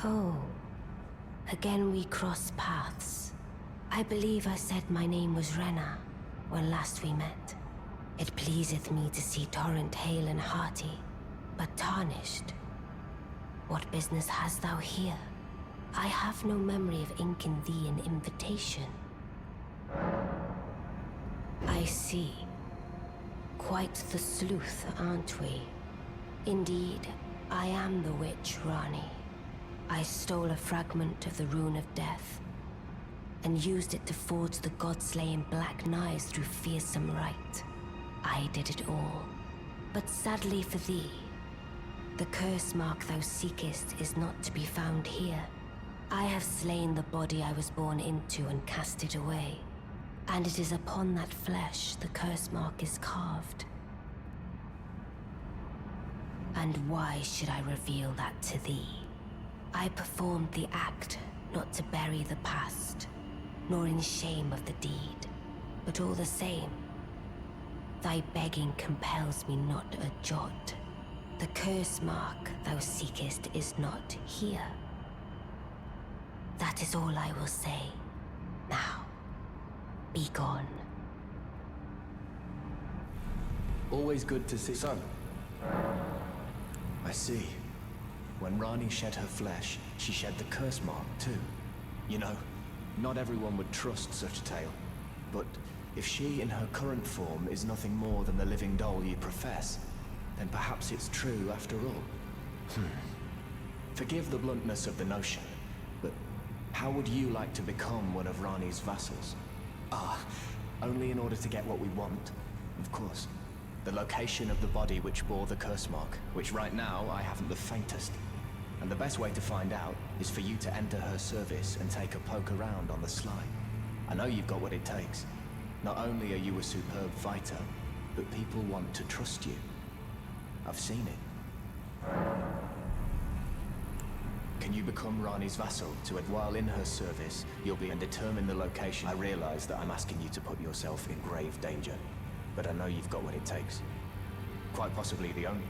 Oh, again we cross paths. I believe I said my name was Rena when last we met. It pleaseth me to see Torrent hale and hearty, but tarnished. What business hast thou here? I have no memory of inking thee an invitation. I see. Quite the sleuth, aren't we? Indeed, I am the witch Rani. I stole a fragment of the Rune of Death and used it to forge the god-slaying black knives through fearsome rite. I did it all. But sadly for thee, the curse mark thou seekest is not to be found here. I have slain the body I was born into and cast it away. And it is upon that flesh the curse mark is carved. And why should I reveal that to thee? I performed the act not to bury the past, nor in shame of the deed, but all the same, thy begging compels me not a jot. The curse mark thou seekest is not here. That is all I will say. Now, be gone. Always good to see. Son. I see. When Rani shed her flesh, she shed the curse mark too. You know, not everyone would trust such a tale. But if she in her current form is nothing more than the living doll you profess, then perhaps it's true after all. Forgive the bluntness of the notion, but how would you like to become one of Rani's vassals? Only in order to get what we want, of course. The location of the body which bore the curse mark, which right now I haven't the faintest. And the best way to find out is for you to enter her service and take a poke around on the sly. I know you've got what it takes. Not only are you a superb fighter, but people want to trust you. I've seen it. Can you become Rani's vassal to it while in her service, you'll be and determine the location? I realize that I'm asking you to put yourself in grave danger, but I know you've got what it takes. Quite possibly the only.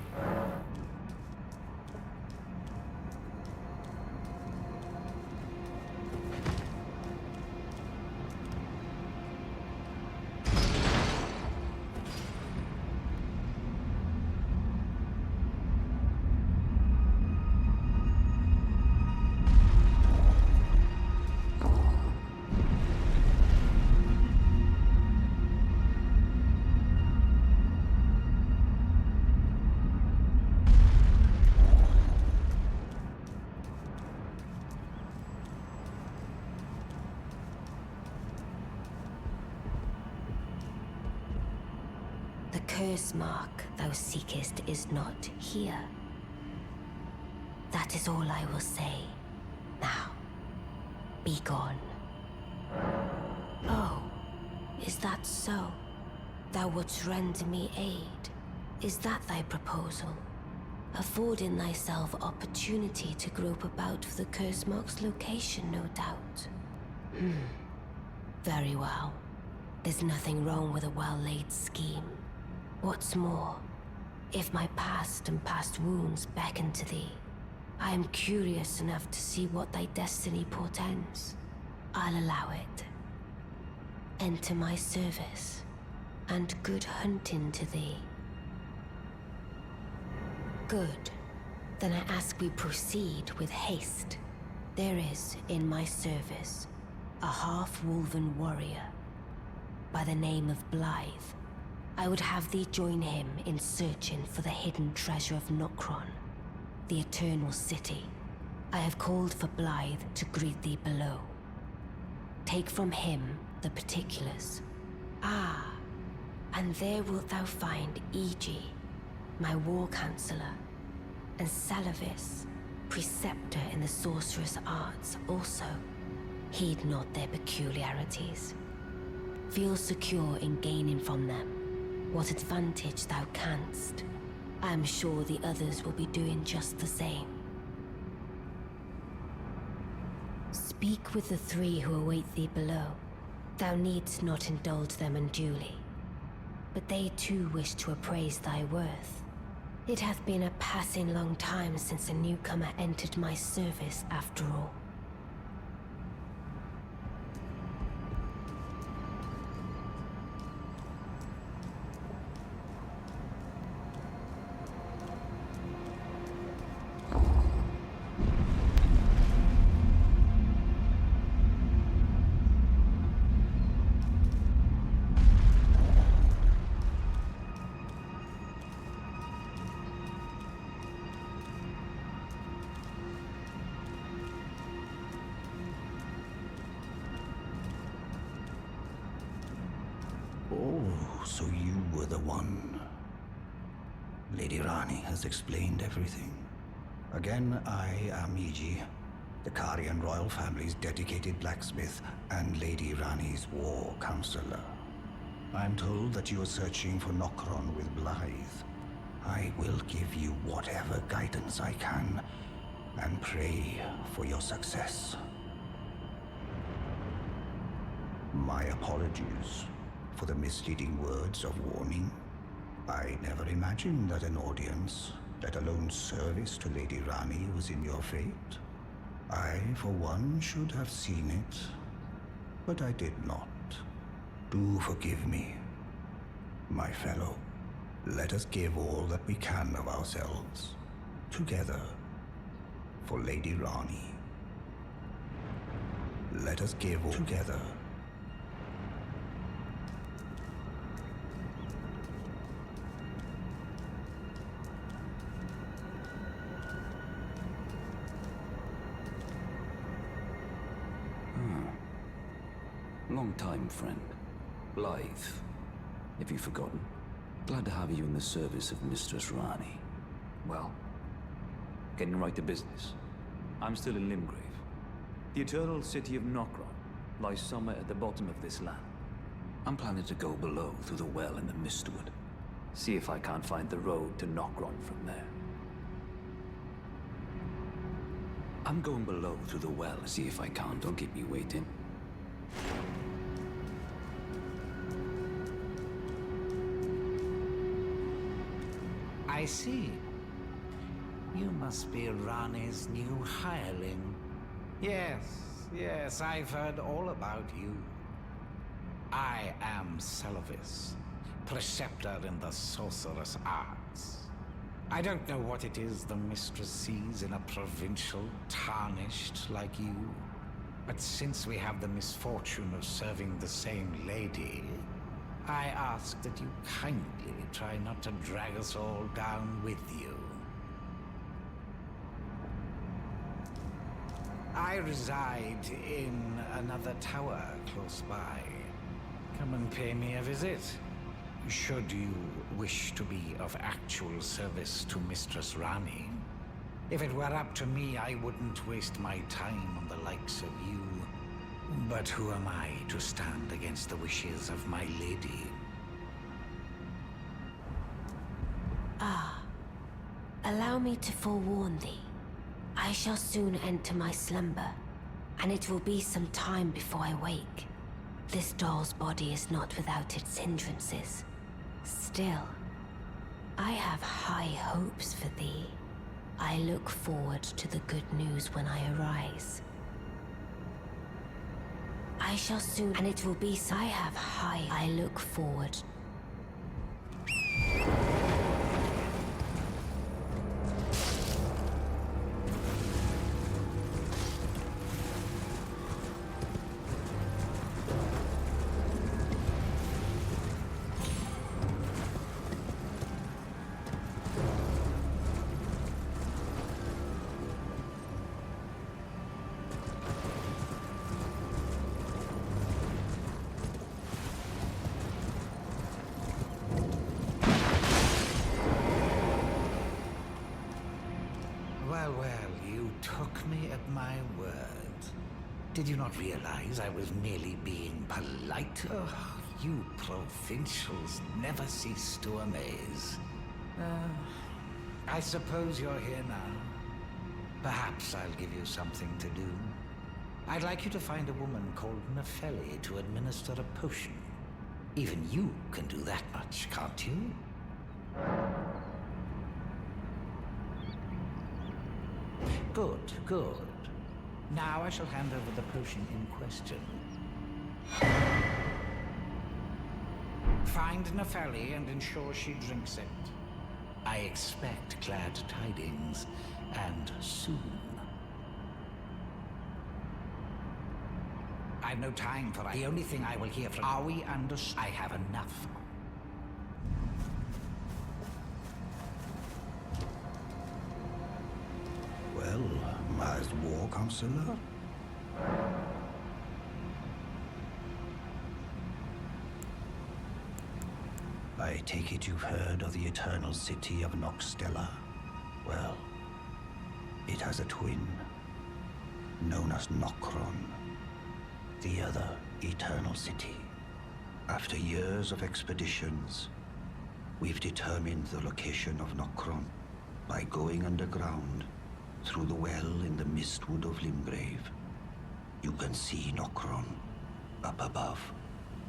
The curse mark thou seekest is not here. That is all I will say. Now, be gone. Oh, is that so? Thou wouldst render me aid. Is that thy proposal? Affording thyself opportunity to grope about for the curse mark's location, no doubt. Very well. There's nothing wrong with a well-laid scheme. What's more, if my past and past wounds beckon to thee, I am curious enough to see what thy destiny portends. I'll allow it. Enter my service, and good hunting to thee. Good. Then I ask we proceed with haste. There is, in my service, a half-wolven warrior by the name of Blythe. I would have thee join him in searching for the hidden treasure of Nokron, the Eternal City. I have called for Blythe to greet thee below. Take from him the particulars. And there wilt thou find Iji, my war counselor, and Salavis, preceptor in the sorcerous arts also. Heed not their peculiarities. Feel secure in gaining from them what advantage thou canst. I am sure the others will be doing just the same. Speak with the three who await thee below. Thou needst not indulge them unduly, but they too wish to appraise thy worth. It hath been a passing long time since a newcomer entered my service, after all. Oh, so you were the one. Lady Rani has explained everything. Again, I am Iji, the Karian royal family's dedicated blacksmith and Lady Rani's war counselor. I'm told that you are searching for Nokron with Blythe. I will give you whatever guidance I can, and pray for your success. My apologies for the misleading words of warning. I never imagined that an audience, let alone service to Lady Rani, was in your fate. I, for one, should have seen it, but I did not. Do forgive me, my fellow. Let us give all that we can of ourselves, together, for Lady Rani. Let us give all together. Long time, friend. Blythe. Have you forgotten? Glad to have you in the service of Mistress Rani. Well, getting right to business. I'm still in Limgrave. The eternal city of Nokron lies somewhere at the bottom of this land. I'm planning to go below through the well in the Mistwood. See if I can't find the road to Nokron from there. I'm going below through the well, see if I can't. Don't keep me waiting. I see. You must be Rani's new hireling. Yes, I've heard all about you. I am Celovis, preceptor in the sorcerous arts. I don't know what it is the mistress sees in a provincial tarnished like you, but since we have the misfortune of serving the same lady, I ask that you kindly try not to drag us all down with you. I reside in another tower close by. Come and pay me a visit. Should you wish to be of actual service to Mistress Rani. If it were up to me, I wouldn't waste my time on the likes of you. But who am I to stand against the wishes of my lady? Allow me to forewarn thee. I shall soon enter my slumber, and it will be some time before I wake. This doll's body is not without its hindrances. Still, I have high hopes for thee. I look forward to the good news when I arise. I shall soon, and it will be so. I look forward. Well, you took me at my word. Did you not realize I was merely being polite? Oh, you provincials never cease to amaze. I suppose you're here now. Perhaps I'll give you something to do. I'd like you to find a woman called Nefeli to administer a potion. Even you can do that much, can't you? Good, good. Now I shall hand over the potion in question. Find Nefeli and ensure she drinks it. I expect glad tidings, and soon. I've no time for the only thing I will hear from. Are we understood? I have enough. Well, Masked War Counselor? I take it you've heard of the eternal city of Noxtella? Well, it has a twin, known as Nokron, the other eternal city. After years of expeditions, we've determined the location of Nokron by going underground through the well in the Mistwood of Limgrave. You can see Nokron up above,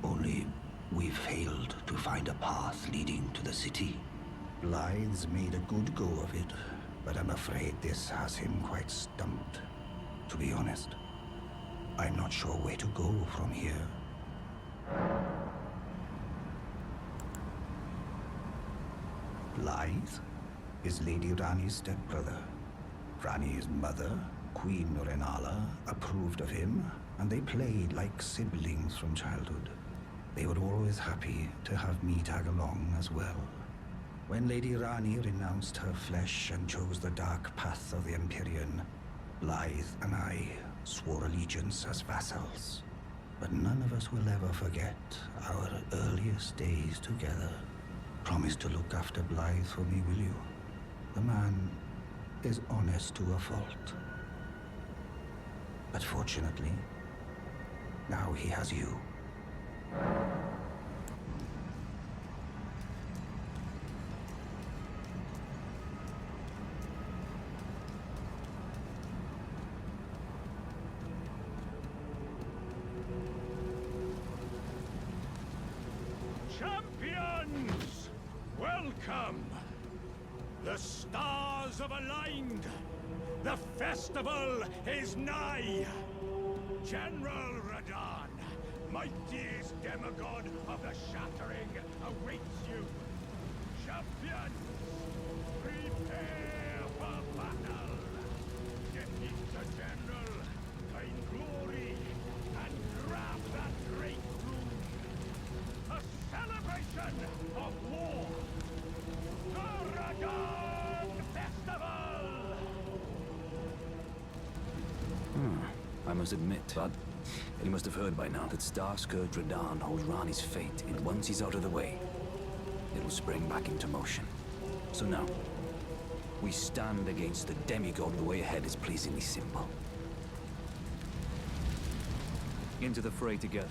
only we've failed to find a path leading to the city. Blythe's made a good go of it, but I'm afraid this has him quite stumped. To be honest, I'm not sure where to go from here. Blythe is Lady Rani's stepbrother. Rani's mother, Queen Renala, approved of him, and they played like siblings from childhood. They were always happy to have me tag along as well. When Lady Rani renounced her flesh and chose the dark path of the Empyrean, Blythe and I swore allegiance as vassals. But none of us will ever forget our earliest days together. Promise to look after Blythe for me, will you? The man is honest to a fault. But fortunately, now he has you. Champions! Welcome! The stars have aligned! The festival is nigh! General Radahn, mightiest demigod of the Shattering, awaits you! Champions! Prepare for battle! Defeat the General, gain glory, and grab that great rune! A celebration of war! The Radahn Festival! I must admit, but you must have heard by now that Starscourge Radahn holds Rani's fate, and once he's out of the way, it will spring back into motion. So now, we stand against the demigod. The way ahead is pleasingly simple. Into the fray together.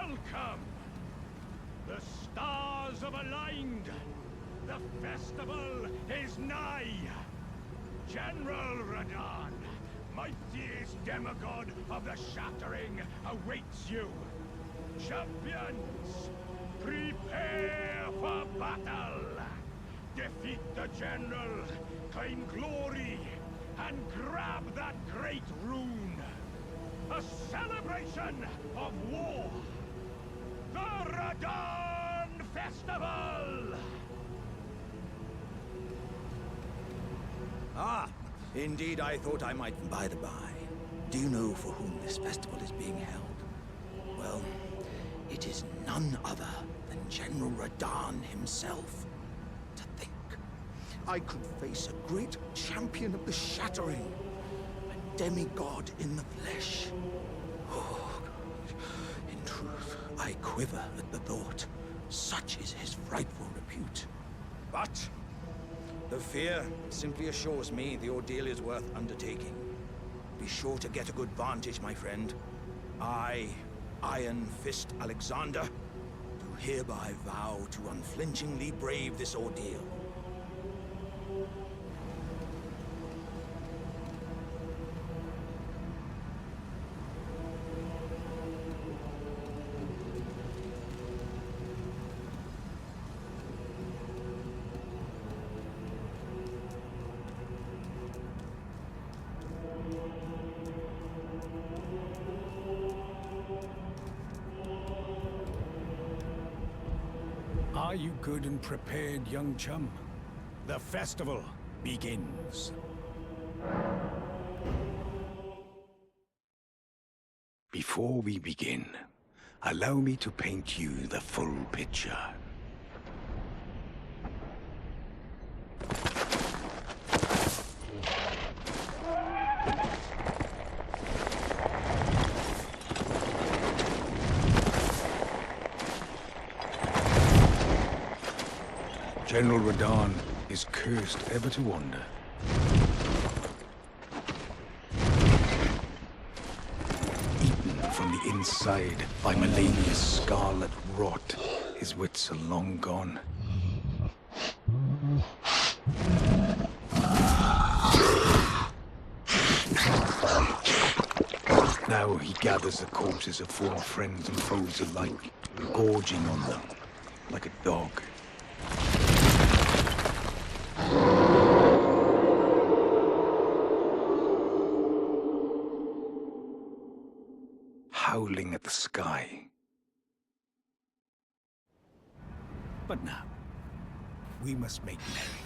Welcome! The stars have aligned. The festival is nigh. General Radahn, mightiest demigod of the Shattering, awaits you. Champions, prepare for battle. Defeat the General, claim glory, and grab that great rune. A celebration of war. The Radahn Festival! Ah, indeed I thought I might by the by. Do you know for whom this festival is being held? Well, it is none other than General Radahn himself. To think, I could face a great champion of the Shattering, a demigod in the flesh. Oh, in truth, I quiver at the thought. Such is his frightful repute. But the fear simply assures me the ordeal is worth undertaking. Be sure to get a good vantage, my friend. I, Iron Fist Alexander, do hereby vow to unflinchingly brave this ordeal. Are you good and prepared, young chum? The festival begins. Before we begin, allow me to paint you the full picture. General Radahn is cursed ever to wander. Eaten from the inside by millennia's scarlet rot, his wits are long gone. Now he gathers the corpses of former friends and foes alike, gorging on them like a dog. Howling at the sky. But now, we must make merry.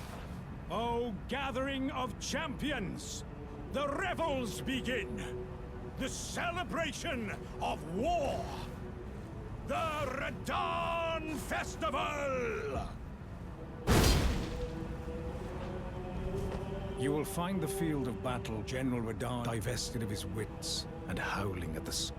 O gathering of champions! The revels begin! The celebration of war! The Radahn Festival! You will find the field of battle General Radahn divested of his wits and howling at the sky.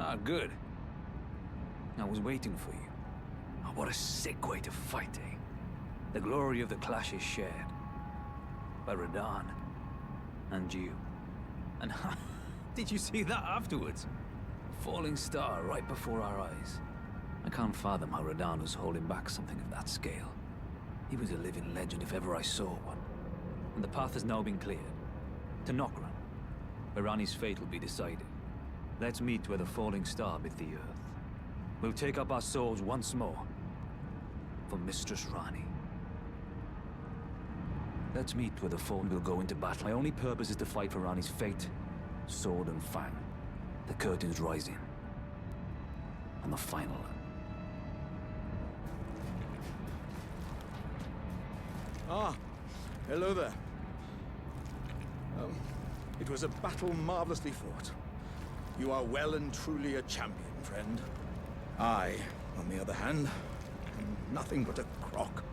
Ah, good. I was waiting for you. Oh, what a sick way to fight, eh? The glory of the clash is shared. By Radahn. And you. And did you see that afterwards? A falling star right before our eyes. I can't fathom how Radahn was holding back something of that scale. He was a living legend if ever I saw one. And the path has now been cleared. To Nokron, where Ranni's fate will be decided. Let's meet where the falling star bit the earth. We'll take up our swords once more. For Mistress Ranni. Let's meet where the Fallen will go into battle. My only purpose is to fight for Ranni's fate, sword and fang. The curtain's rising. On the final. Ah, hello there. It was a battle marvelously fought. You are well and truly a champion, friend. I, on the other hand, am nothing but a crock.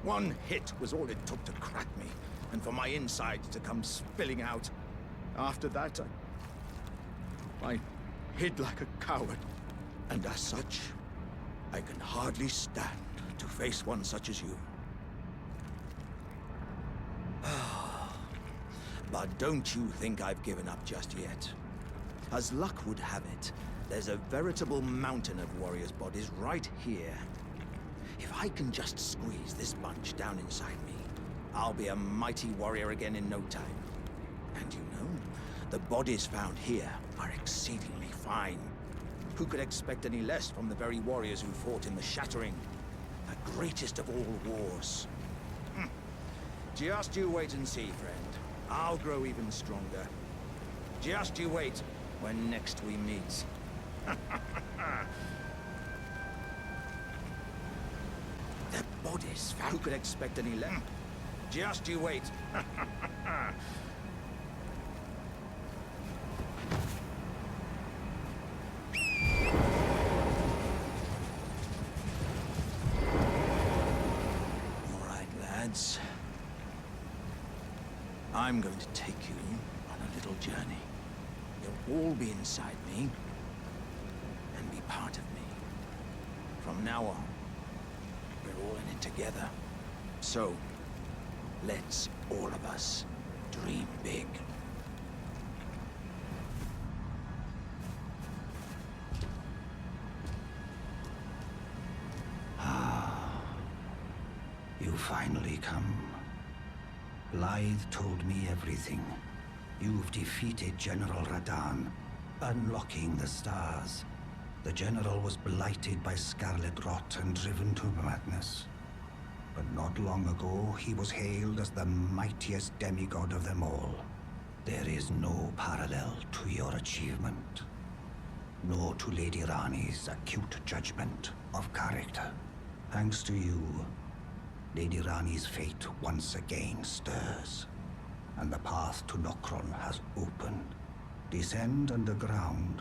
One hit was all it took to crack me, and for my insides to come spilling out. After that, I hid like a coward. And as such, I can hardly stand to face one such as you. But don't you think I've given up just yet. As luck would have it, there's a veritable mountain of warriors' bodies right here. If I can just squeeze this bunch down inside me, I'll be a mighty warrior again in no time. And you know, the bodies found here are exceedingly fine. Who could expect any less from the very warriors who fought in the Shattering? The greatest of all wars. Just you wait and see, friend. I'll grow even stronger. Just you wait when next we meet. The bodies found. Who could expect any less? Just you wait. All right, lads. I'm going to take you on a little journey. You'll all be inside me and be part of me. From now on, we're all in it together. So, let's all of us dream big. You finally come. Blythe told me everything. You've defeated General Radahn, unlocking the stars. The General was blighted by scarlet rot and driven to madness. But not long ago, he was hailed as the mightiest demigod of them all. There is no parallel to your achievement, nor to Lady Ranni's acute judgment of character. Thanks to you, Lady Ranni's fate once again stirs, and the path to Nokron has opened. Descend underground,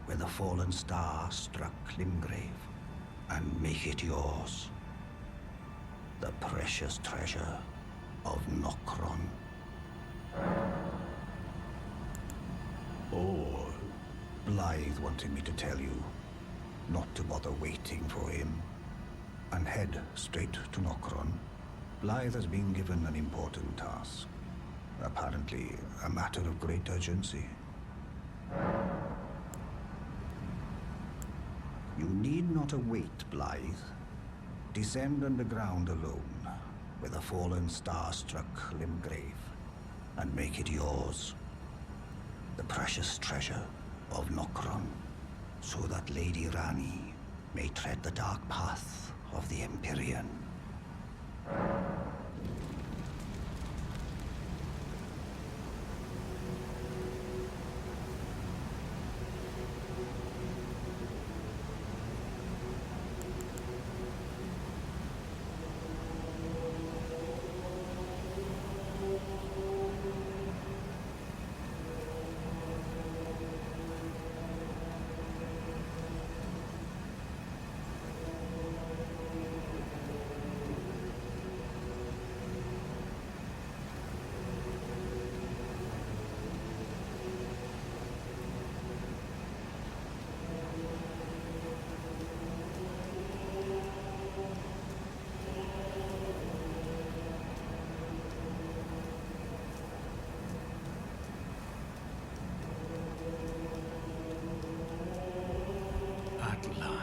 where the fallen star struck Limgrave, and make it yours. The precious treasure of Nokron. Oh, Blythe wanted me to tell you not to bother waiting for him, and head straight to Nokron. Blythe has been given an important task. Apparently, a matter of great urgency. You need not await Blythe. Descend underground alone, where the fallen star struck Limgrave, and make it yours. The precious treasure of Nokron, so that Lady Ranni may tread the dark path of the Empyrean.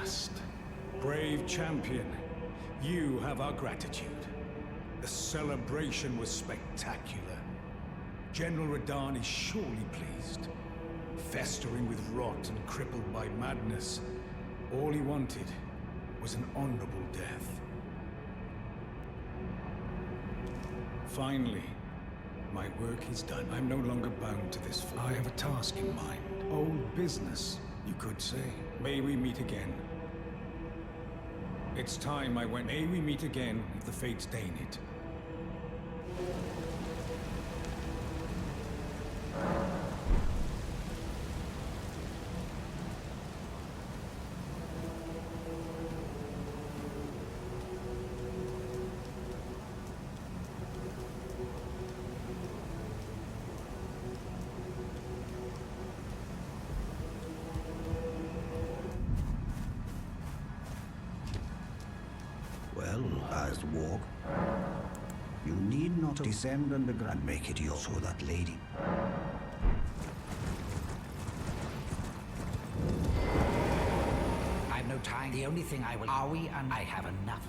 last. Brave champion, you have our gratitude. The celebration was spectacular. General Radahn is surely pleased. Festering with rot and crippled by madness, all he wanted was an honorable death. Finally, my work is done. I'm no longer bound to this. I have a task in mind. Old business, you could say. May we meet again. It's time I went. May we meet again if the fates deign it. Well, as walk, you need not descend underground. Make it yours so that lady. I've no time. The only thing I will... Are we? And I have enough.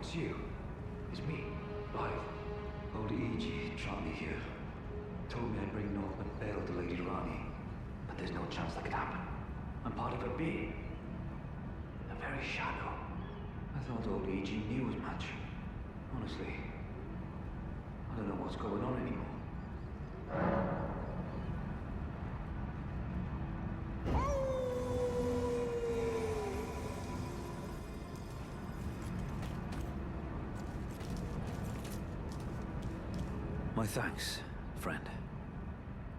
It's you. It's me, Blythe. Old E.G. trapped me here. Told me I'd bring Northman bail to Lady Rani. But there's no chance that could happen. I'm part of her being. The very shadow. I thought old E.G. knew as much. Honestly, I don't know what's going on anymore. My thanks, friend.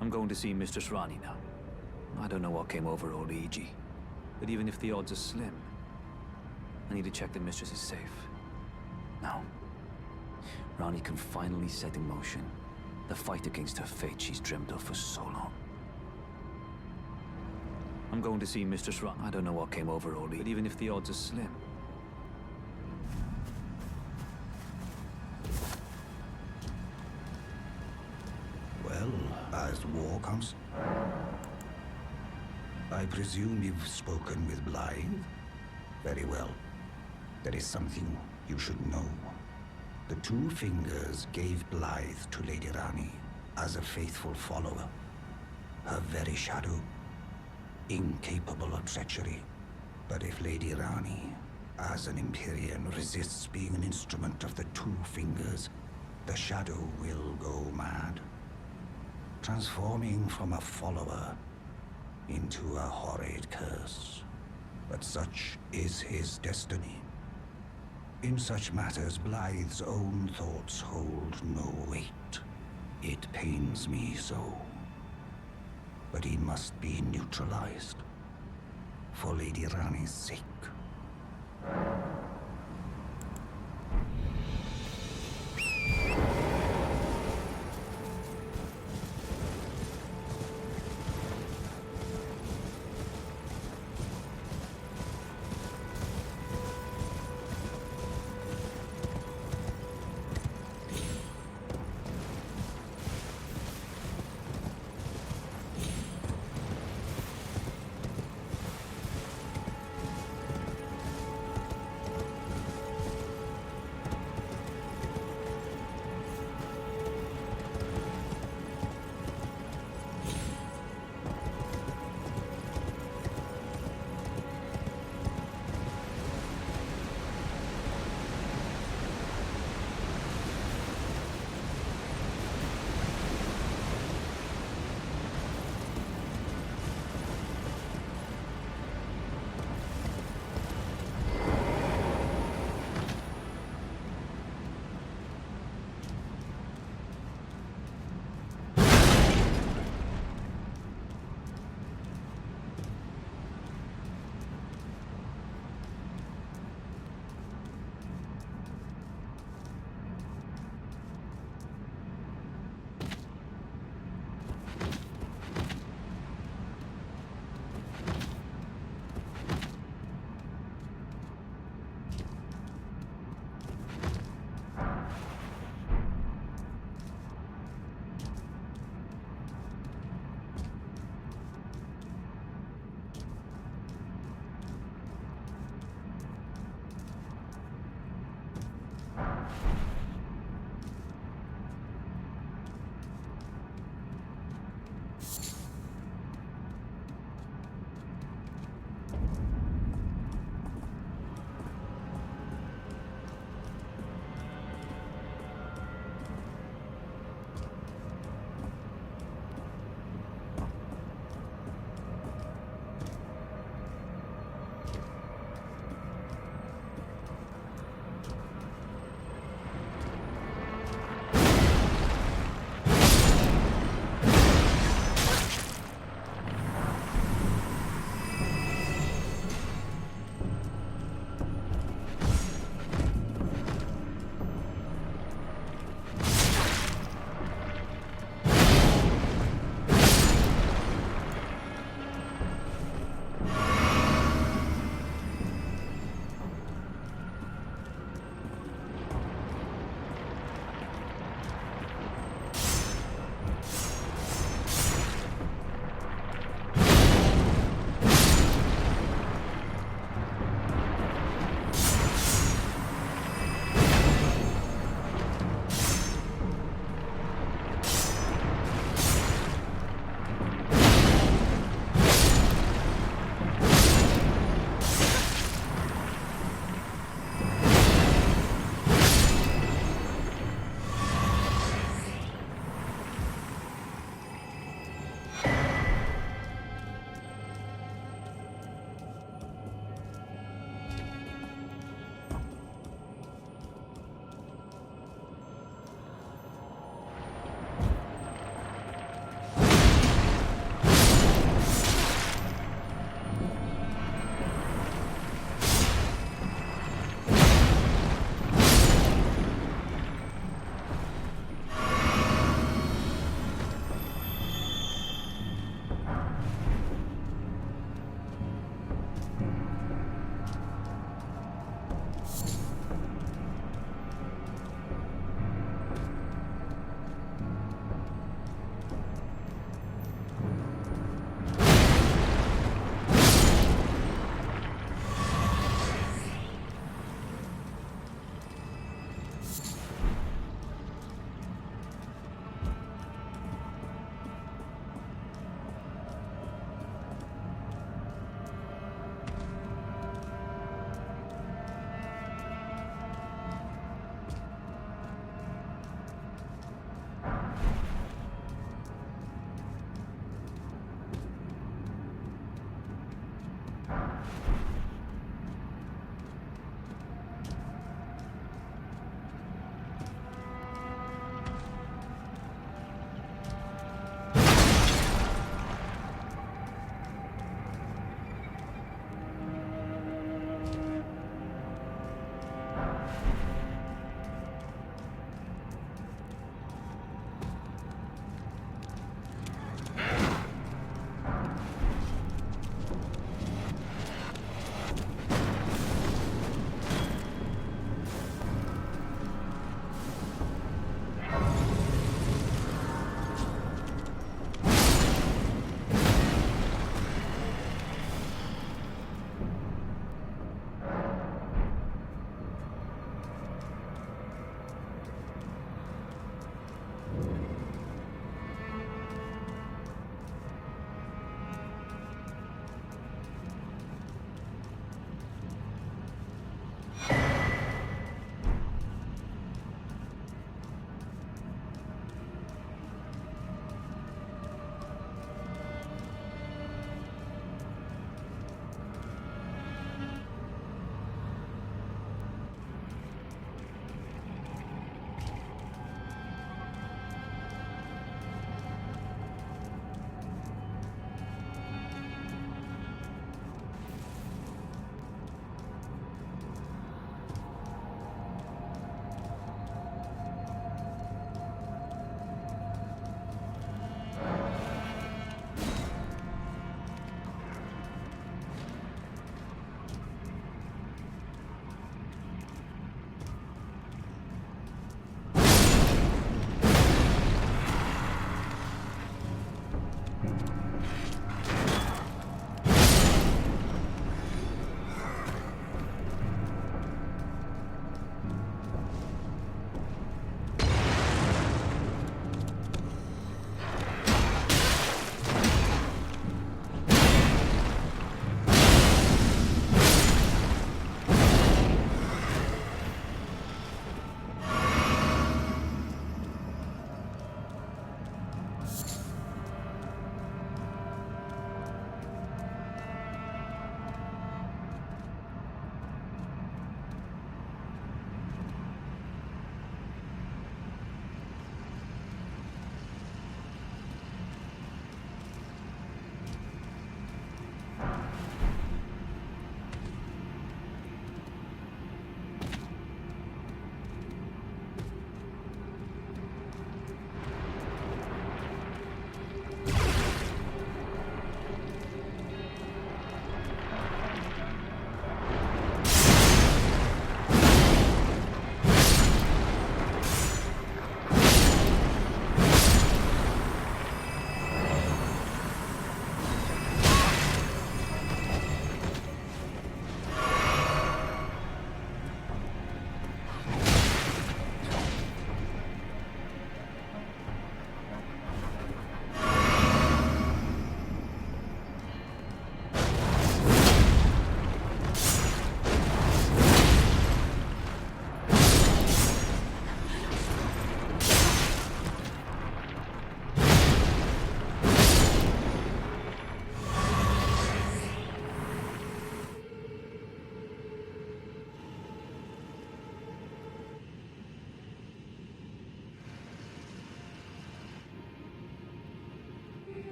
I'm going to see Mistress Rani now. I don't know what came over old E.G., but even if the odds are slim, I need to check the Mistress is safe. Now, Rani can finally set in motion the fight against her fate she's dreamed of for so long. I'm going to see Mistress Rani. I don't know what came over old E.G., but even if the odds are slim, Well, as war comes, I presume you've spoken with Blythe? Very well. There is something you should know. The Two Fingers gave Blythe to Lady Rani as a faithful follower. Her very shadow, incapable of treachery. But if Lady Rani, as an Empyrean, resists being an instrument of the Two Fingers, the shadow will go mad, transforming from a follower into a horrid curse. But such is his destiny. In such matters, Blythe's own thoughts hold no weight. It pains me so. But he must be neutralized, for Lady Rani's sake.